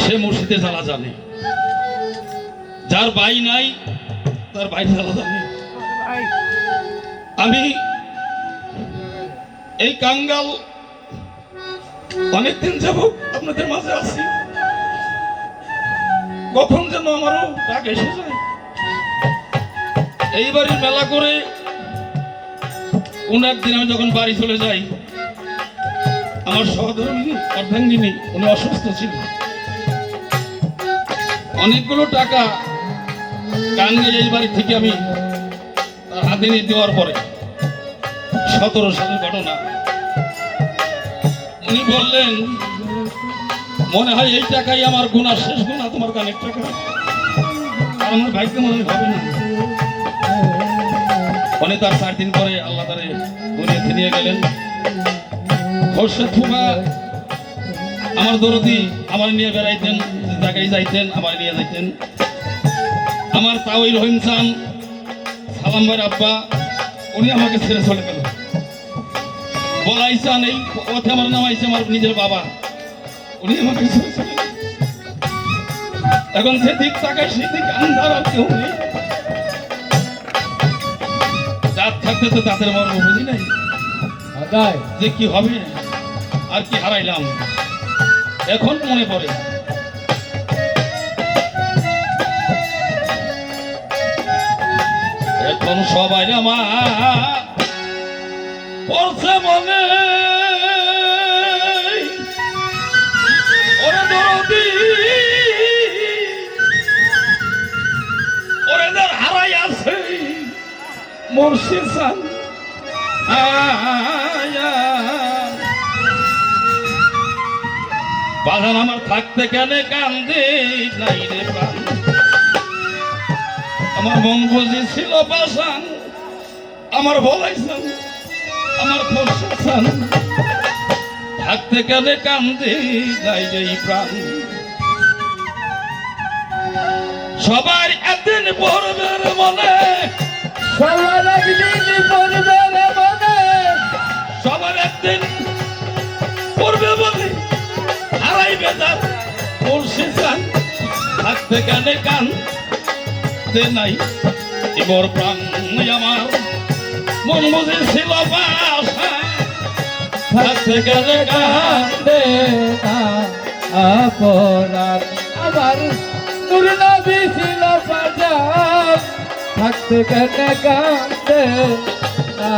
সে মুর্শিদে জ্বালা জানে, যার ভাই নাই তার ভাই জ্বালা জানে। আমি এই কাঙ্গাল অনেকদিন যাব আপনাদের মাঝে আছি, কখন যেন আমারও ডাক এসে যায়। এই বাড়ির মেলা করে কোন একদিন আমি যখন বাড়ি চলে যাই, আমার সহধর্মিনী অর্ধাঙ্গিনী উনি অসুস্থ ছিল, অনেকগুলো টাকা কাঙ্গাল এই বাড়ি থেকে আমি তার হাতে নিয়ে দেওয়ার পরে 17 সালের ঘটনা, উনি বললেন মনে হয় এই টাকাই আমার গুণা, শেষ গুণা তোমার কানের টাকা, আর আমার ভাইকে মনে হবে না। উনি তার 4 দিন পরে আল্লাহ তারে দুনিয়াতে নিয়ে গেলেন। খোরশেদ ফুফা আমার দরদি আমার নিয়ে বেড়াইতেন, জায়গায় যাইতেন আমার নিয়ে যাইতেন। আমার তাওই রহিম চান সালাম ভাইয়ের আব্বা, উনি আমাকে ছেড়ে চলে গেল। বলাইছান এই পথে আমার নাম আইছে আমার নিজের বাবা, উনি আমাকে ছেড়ে চলে গেল। এখন সেদিক তাকায় সেদিক আন্ধার, আর কেউ নেই। রাত থাকতে তো তাদের মর্ম বুঝি নাই যে কি হবে আর কি হারাইলাম। এখন মনে পড়ে এখন সবাই আমার পড়ছে মনে, ওরে দরদি ওরে যার হারাই আছে মুর্শিদ চান বাজান আমার থাকতে কেন কান্দে নাই রে প্রাণ, আমার মন বুঝি ছিল পাশান, আমার বলাইছান আমার খোরশেদ চান থাকতে কেন কান্দে নাই রে প্রাণ। সবার একদিন পড়বে মনে, সবার একদিন পড়বে মনে, সবার একদিন পড়বে বলে হারাইবে তার মুর্শিদ চান থাকতে কেন কান্দে নাই মোর প্রাণ। আমার মন বুঝি ছিল বাসা থাকতে কেন কান্দে না আপরার, আমার নূর নবী ছিল বাজার থাকতে কেন কান্দে না।